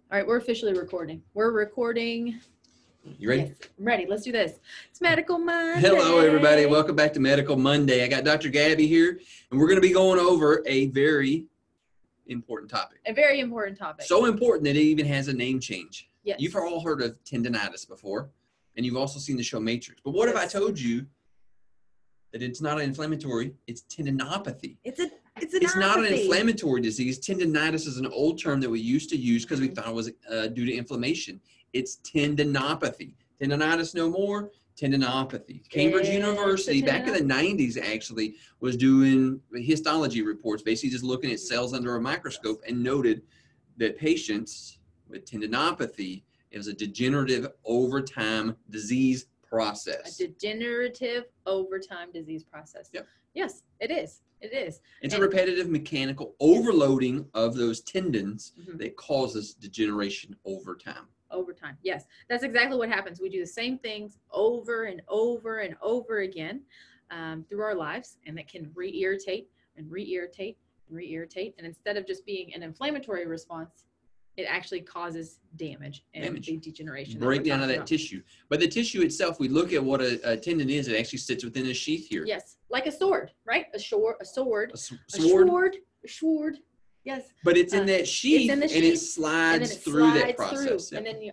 All right, we're officially recording. We're recording. You ready? Yes, I'm ready. Let's do this. It's Medical Monday. Hello, everybody. Welcome back to Medical Monday. I got Dr. Gabby here, and we're going to be going over a very important topic. A very important topic. So important that it even has a name change. Yes. You've all heard of tendonitis before, and you've also seen the show Matrix. But what if I told you that it's not an inflammatory, it's tendinopathy? It's not an inflammatory disease. Tendonitis is an old term that we used to use because we thought it was due to inflammation. It's tendinopathy. Tendonitis no more, tendinopathy. Cambridge University, back in the 90s, actually, was doing histology reports, basically just looking at cells under a microscope, and noted that patients with tendinopathy, it was a degenerative over time disease process. A degenerative over time disease process. Yep. Yes, it is. It is. It's a repetitive mechanical overloading of those tendons that causes degeneration over time. Over time. Yes, that's exactly what happens. We do the same things over and over and over again through our lives, and that can re-irritate and re-irritate and re-irritate. And instead of just being an inflammatory response, it actually causes damage and the degeneration. Breakdown of that tissue. But the tissue itself, we look at what a tendon is. It actually sits within a sheath here. Yes, like a sword, right? A sword. Yes. But it's in that sheath, and it slides through that process. And then you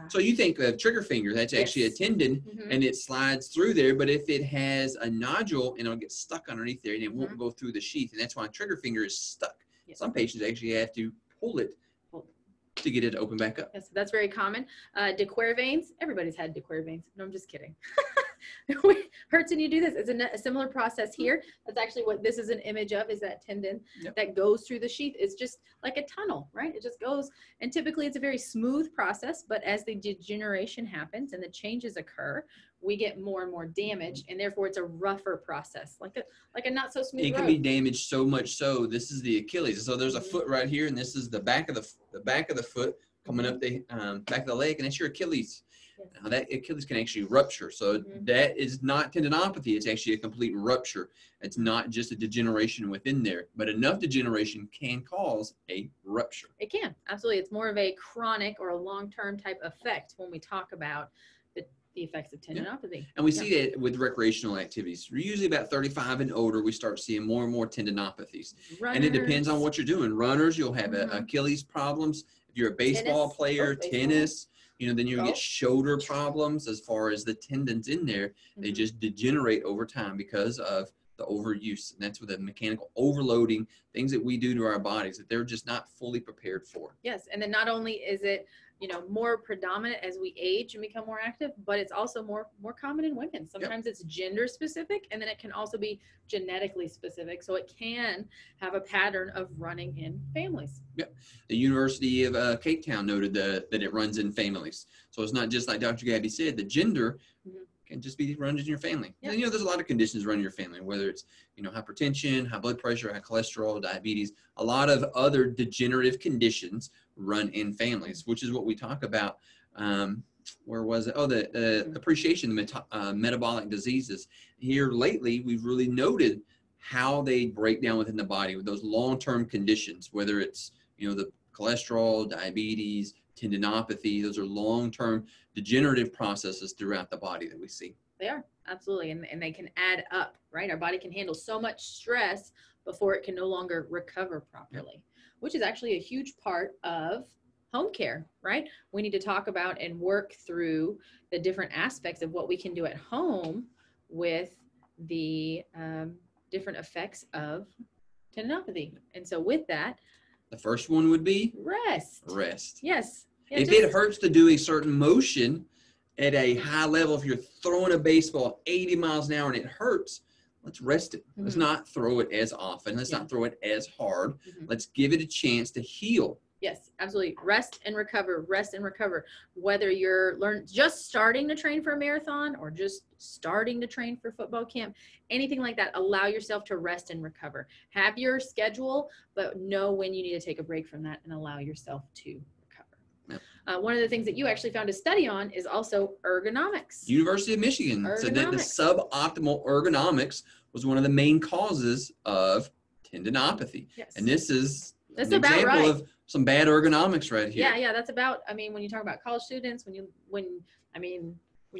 So you think of trigger finger, that's actually a tendon, and it slides through there. But if it has a nodule, and it'll get stuck underneath there, and it won't go through the sheath, and that's why a trigger finger is stuck. Yes. Some patients actually have to pull it to get it to open back up. Yes, that's very common. De veins. Everybody's had de veins. No, I'm just kidding. Hurts when you do this. It's a similar process here. That's actually what this is an image of, is that tendon that goes through the sheath. It's just like a tunnel, right? It just goes, and typically it's a very smooth process, but as the degeneration happens and the changes occur, we get more and more damage, and therefore it's a rougher process, like a not so smooth road. It can be damaged so much so. This is the Achilles. So there's a foot right here, and this is the back of the foot coming up the back of the leg, and that's your Achilles. Yes. Now that Achilles can actually rupture. So that is not tendinopathy. It's actually a complete rupture. It's not just a degeneration within there, but enough degeneration can cause a rupture. It can, absolutely. It's more of a chronic or a long-term type effect when we talk about the effects of tendinopathy. And we see that with recreational activities. We're usually about 35 and older, we start seeing more and more tendinopathies. Runners. And it depends on what you're doing. Runners, you'll have Achilles problems. If you're a baseball player, tennis, then you'll get shoulder problems as far as the tendons in there. They just degenerate over time because of the overuse. And that's with the mechanical overloading, things that we do to our bodies that they're just not fully prepared for. Yes, and then not only is it more predominant as we age and become more active, but it's also more common in women. Sometimes it's gender specific, and then it can also be genetically specific. So it can have a pattern of running in families. Yep. The University of Cape Town noted that it runs in families. So it's not just like Dr. Gabby said, the gender can just be runs in your family. Yep. And, there's a lot of conditions running in your family, whether it's, hypertension, high blood pressure, high cholesterol, diabetes, a lot of other degenerative conditions run in families, which is what we talk about. Where was it? Oh, the appreciation of metabolic diseases. Here lately, we've really noted how they break down within the body with those long-term conditions, whether it's, the cholesterol, diabetes, tendinopathy. Those are long-term degenerative processes throughout the body that we see. They are, absolutely, and they can add up, right? Our body can handle so much stress before it can no longer recover properly, which is actually a huge part of home care, right? We need to talk about and work through the different aspects of what we can do at home with the different effects of tendinopathy. And so with that, the first one would be rest. Yes. Yeah, if it hurts to do a certain motion at a high level, if you're throwing a baseball 80 miles an hour and it hurts, let's rest it. Let's not throw it as often. Let's not throw it as hard. Let's give it a chance to heal. Yes, absolutely. Rest and recover, rest and recover. Whether you're just starting to train for a marathon or just starting to train for football camp, anything like that, allow yourself to rest and recover. Have your schedule, but know when you need to take a break from that and allow yourself to recover. Yep. One of the things that you actually found a study on is also ergonomics. University of Michigan said that the suboptimal ergonomics was one of the main causes of tendinopathy. Yes. And this is That's an example of some bad ergonomics right here. Yeah, that's about, I mean, when you talk about college students, when you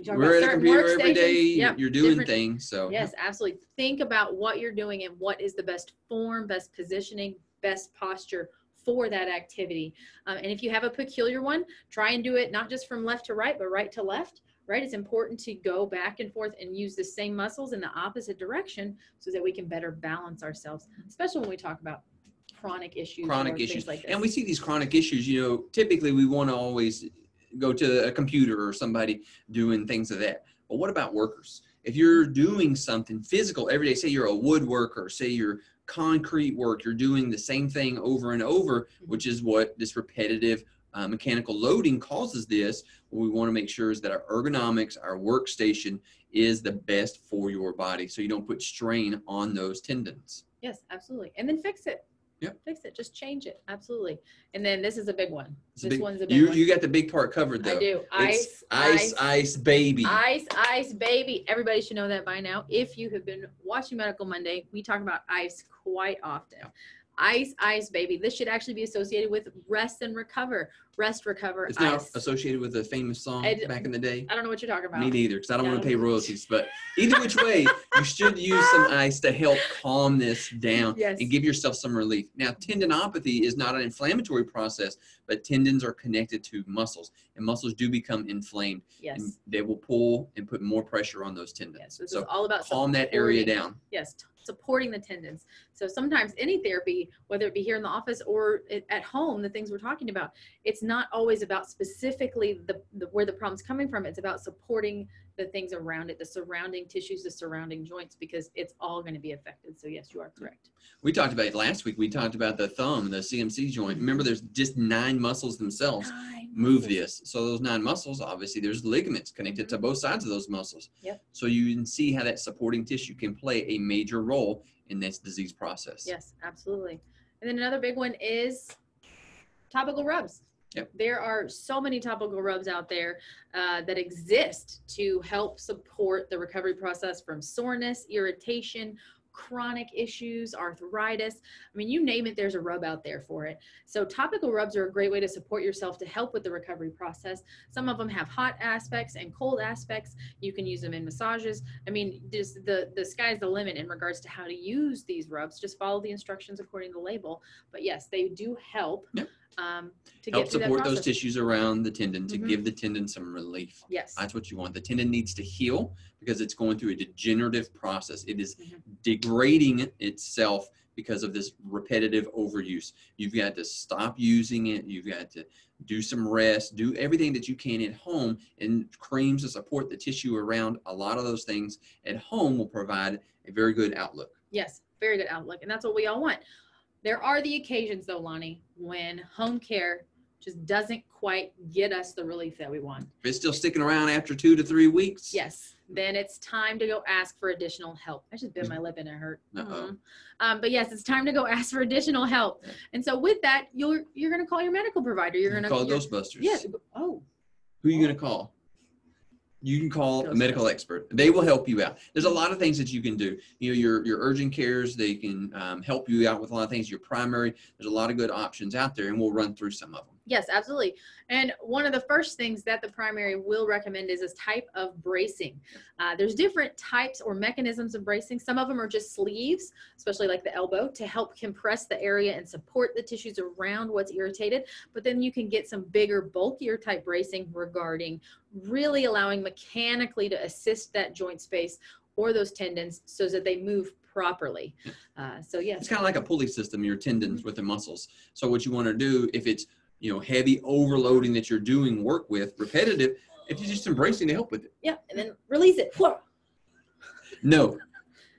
talk We're about at a certain computer every workstations, day, yep, you're doing different things. So yes, absolutely. Think about what you're doing and what is the best form, best positioning, best posture for that activity. And if you have a peculiar one, try and do it not just from left to right, but right to left. Right? It's important to go back and forth and use the same muscles in the opposite direction so that we can better balance ourselves, especially when we talk about chronic issues things like this. And we see these chronic issues, typically we want to always go to a computer or somebody doing things of that. But what about workers? If you're doing something physical every day, say you're a woodworker, say you're concrete work, you're doing the same thing over and over, which is what this repetitive mechanical loading causes this. What we want to make sure is that our ergonomics, our workstation is the best for your body so you don't put strain on those tendons. Yes, absolutely. And then fix it. Yep. Fix it. Just change it. Absolutely. And then this is a big one. One's a big one. You got the big part covered though. I do. Ice, baby. Ice, baby. Everybody should know that by now. If you have been watching Medical Monday, we talk about ice quite often. Ice, baby. This should actually be associated with rest and recover. Rest, recover, it's now associated with a famous song back in the day. I don't know what you're talking about. Me neither, because I don't want to pay royalties. But either which way, you should use some ice to help calm this down and give yourself some relief. Now, tendinopathy is not an inflammatory process, but tendons are connected to muscles, and muscles do become inflamed. Yes. And they will pull and put more pressure on those tendons. Yes, this is all about calm that area down. Yes, supporting the tendons. So sometimes any therapy, whether it be here in the office or at home, the things we're talking about, it's not always about specifically where the problem's coming from. It's about supporting the things around it, the surrounding tissues, the surrounding joints, because it's all going to be affected. So yes, you are correct. We talked about it last week. We talked about the thumb, the CMC joint. Remember, there's just 9 muscles themselves move this. So those 9 muscles, obviously there's ligaments connected to both sides of those muscles. Yep. So you can see how that supporting tissue can play a major role in this disease process. Yes, absolutely. And then another big one is topical rubs. Yep. There are so many topical rubs out there that exist to help support the recovery process from soreness, irritation, chronic issues, arthritis. I mean, you name it, there's a rub out there for it. So topical rubs are a great way to support yourself to help with the recovery process. Some of them have hot aspects and cold aspects. You can use them in massages. I mean, just the sky's the limit in regards to how to use these rubs. Just follow the instructions according to the label. But yes, they do help. Yep. To help support those tissues around the tendon to give the tendon some relief. Yes. That's what you want. The tendon needs to heal because it's going through a degenerative process. It is degrading itself because of this repetitive overuse. You've got to stop using it. You've got to do some rest, do everything that you can at home, and creams to support the tissue around. A lot of those things at home will provide a very good outlook. Yes, very good outlook. And that's what we all want. There are the occasions, though, Lonnie, when home care just doesn't quite get us the relief that we want. If it's still sticking around after 2 to 3 weeks. Yes, then it's time to go ask for additional help. I just bit my lip and it hurt. But yes, it's time to go ask for additional help. And so with that, you're going to call your medical provider. You're going to call Ghostbusters. Yes. Oh. Who are you going to call? You can call a medical expert. They will help you out. There's a lot of things that you can do. Your urgent cares, they can help you out with a lot of things. Your primary, there's a lot of good options out there, and we'll run through some of them. Yes, absolutely. And one of the first things that the primary will recommend is this type of bracing. There's different types or mechanisms of bracing. Some of them are just sleeves, especially like the elbow, to help compress the area and support the tissues around what's irritated. But then you can get some bigger, bulkier type bracing regarding really allowing mechanically to assist that joint space or those tendons so that they move properly. So yes. It's kind of like a pulley system, your tendons with the muscles. So what you want to do, if it's heavy overloading that you're doing work with, repetitive, if you're just embracing to help with it. Yeah, and then release it. No.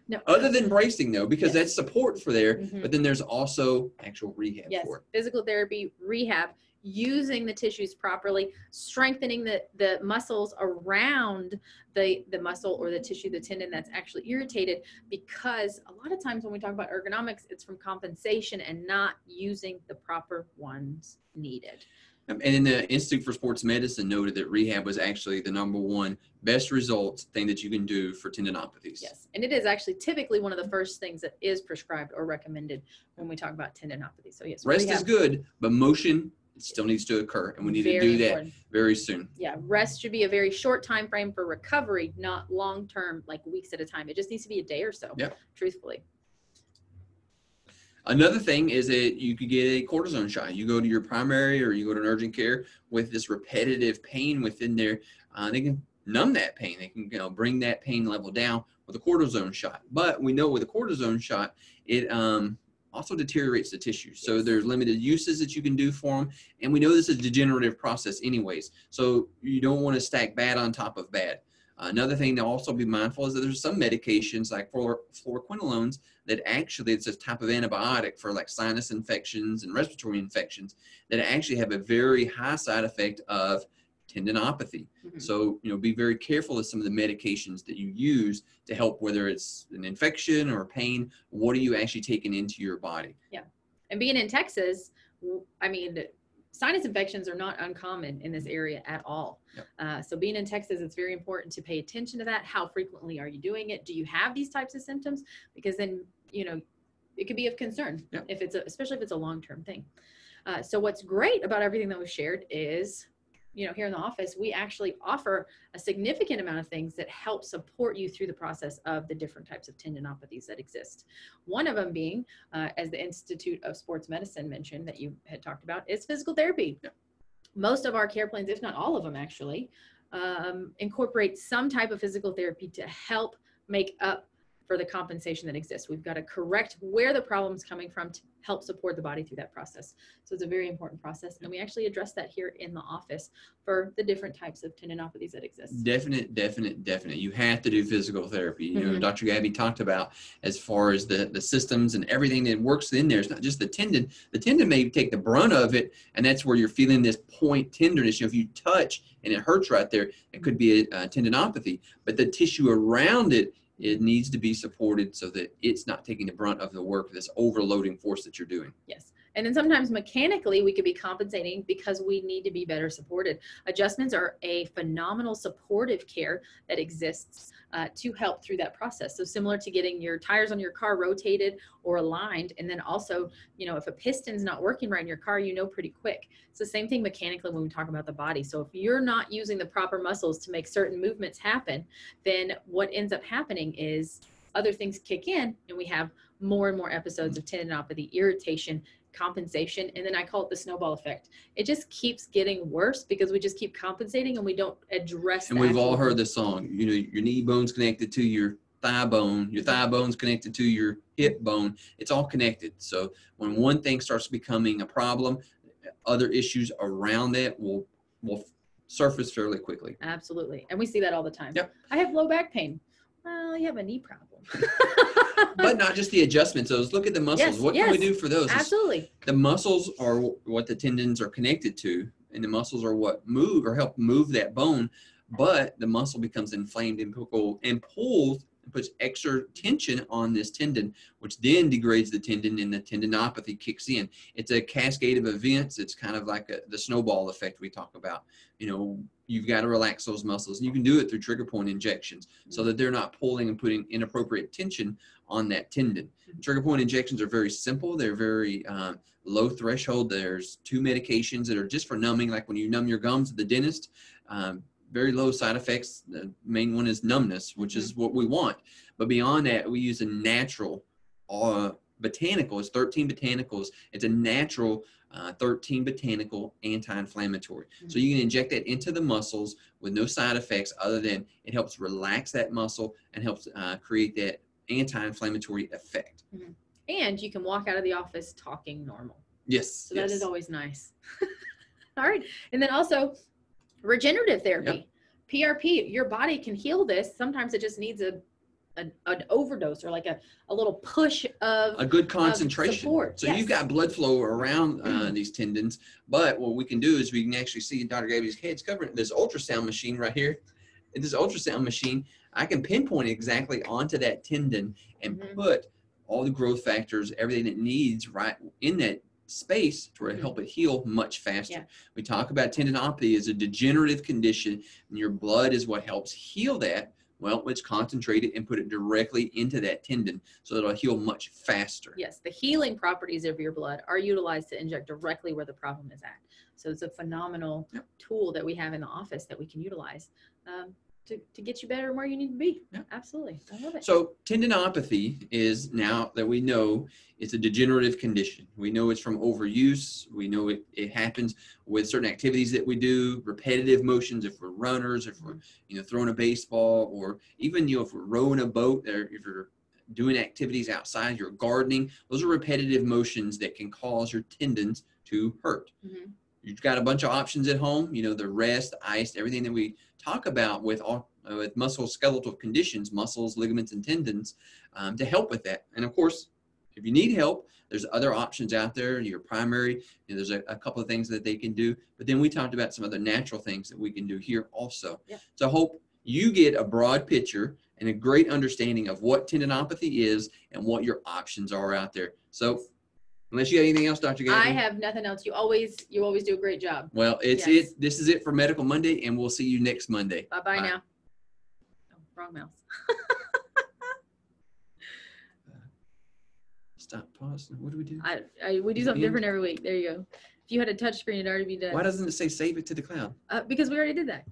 No. Other than bracing, though, because that's support for there, but then there's also actual rehab for it. Physical therapy, rehab, using the tissues properly, strengthening the muscles around the muscle or the tissue, the tendon that's actually irritated, because a lot of times when we talk about ergonomics, it's from compensation and not using the proper ones needed. And in the Institute for Sports Medicine noted that rehab was actually the #1 best results thing that you can do for tendinopathies. Yes, and it is actually typically one of the first things that is prescribed or recommended when we talk about tendinopathy. So yes, rest is good, but motion still needs to occur, and we need to do that very soon. Yeah, rest should be a very short time frame for recovery, not long term, like weeks at a time. It just needs to be a day or so. Yep. Truthfully. Another thing is that you could get a cortisone shot. You go to your primary or you go to an urgent care with this repetitive pain within there. They can numb that pain. They can bring that pain level down with a cortisone shot. But we know with a cortisone shot, it also deteriorates the tissues. So there's limited uses that you can do for them. And we know this is a degenerative process anyways. So you don't want to stack bad on top of bad. Another thing to also be mindful is that there's some medications like fluoroquinolones that actually, it's a type of antibiotic for like sinus infections and respiratory infections that actually have a very high side effect of tendinopathy. Mm-hmm. So, be very careful of some of the medications that you use to help, whether it's an infection or pain. What are you actually taking into your body? Yeah. And being in Texas, I mean, sinus infections are not uncommon in this area at all. Yep. So being in Texas, it's very important to pay attention to that. How frequently are you doing it? Do you have these types of symptoms? Because then, it could be of concern. Yep. Especially if it's a long-term thing. So what's great about everything that we've shared is, here in the office, we actually offer a significant amount of things that help support you through the process of the different types of tendinopathies that exist. One of them being, as the Institute of Sports Medicine mentioned that you had talked about, is physical therapy. Yeah. Most of our care plans, if not all of them actually, incorporate some type of physical therapy to help make up for the compensation that exists. We've got to correct where the problem's coming from to help support the body through that process. So it's a very important process. And we actually address that here in the office for the different types of tendinopathies that exist. Definite. You have to do physical therapy. Mm-hmm. Dr. Gabby talked about as far as the systems and everything that works in there. It's not just the tendon. The tendon may take the brunt of it, and that's where you're feeling this point tenderness. If you touch and it hurts right there, it could be a tendinopathy. But the tissue around it needs to be supported so that it's not taking the brunt of the work, this overloading force that you're doing. Yes. And then sometimes mechanically we could be compensating because we need to be better supported. Adjustments are a phenomenal supportive care that exists to help through that process. So similar to getting your tires on your car rotated or aligned, and then also, if a piston's not working right in your car, pretty quick. It's the same thing mechanically when we talk about the body. So if you're not using the proper muscles to make certain movements happen, then what ends up happening is other things kick in and we have more and more episodes of tendinopathy, irritation, compensation, and then I call it the snowball effect. It just keeps getting worse because we just keep compensating and we don't address. And we've all heard the song, your knee bone's connected to your thigh bone, your thigh bone's connected to your hip bone. It's all connected. So when one thing starts becoming a problem, other issues around that will surface fairly quickly. Absolutely. And we see that all the time. Yep. I have low back pain. Well, you have a knee problem. But not just the adjustments. Those, look at the muscles. Yes, what can we do for those? Absolutely. The muscles are what the tendons are connected to, and the muscles are what move or help move that bone. But the muscle becomes inflamed and pulls and puts extra tension on this tendon, which then degrades the tendon and the tendinopathy kicks in. It's a cascade of events. It's kind of like the snowball effect we talk about. You've got to relax those muscles, and you can do it through trigger point injections so that they're not pulling and putting inappropriate tension on that tendon. Trigger point injections are very simple. They're very low threshold. There's 2 medications that are just for numbing, like when you numb your gums at the dentist. Very low side effects. The main one is numbness, which is what we want. But beyond that, we use a natural botanical. It's 13 botanicals. It's a natural 13 botanical anti-inflammatory. So you can inject that into the muscles with no side effects other than it helps relax that muscle and helps create that anti-inflammatory effect. And you can walk out of the office talking normal. Yes. So that is always nice. All right. And then also regenerative therapy. Yep. PRP, your body can heal this. Sometimes it just needs an overdose or like a little push of a good concentration. Support. So you've got blood flow around these tendons, but what we can do is we can actually see Dr. Gabby's head's covering this ultrasound machine right here. In this ultrasound machine, I can pinpoint exactly onto that tendon and put all the growth factors, everything it needs right in that space to help it heal much faster. Yeah. We talk about tendinopathy as a degenerative condition, and your blood is what helps heal that. Well, let's concentrate it and put it directly into that tendon so it'll heal much faster. Yes, the healing properties of your blood are utilized to inject directly where the problem is at. So it's a phenomenal tool that we have in the office that we can utilize to get you better where you need to be. Yeah. Absolutely. I love it. So tendinopathy is, now that we know, it's a degenerative condition. We know it's from overuse. We know it happens with certain activities that we do, repetitive motions, if we're runners, if we're throwing a baseball, or even if we're rowing a boat, or if you're doing activities outside, you're gardening. Those are repetitive motions that can cause your tendons to hurt. Mm-hmm. You've got a bunch of options at home, the rest, the ice, everything that we talk about with musculoskeletal conditions, muscles, ligaments, and tendons, to help with that. And of course, if you need help, there's other options out there. Your primary, there's a couple of things that they can do. But then we talked about some other natural things that we can do here also. Yeah. So I hope you get a broad picture and a great understanding of what tendinopathy is and what your options are out there. So unless you have anything else, Dr. Gavin? I have nothing else. You always do a great job. Well, it's it. This is it for Medical Monday, and we'll see you next Monday. Bye-bye now. Oh, wrong mouse. Stop, pause. What do we do? We do something different every week. There you go. If you had a touch screen, it'd already be done. Why doesn't it say save it to the cloud? Because we already did that.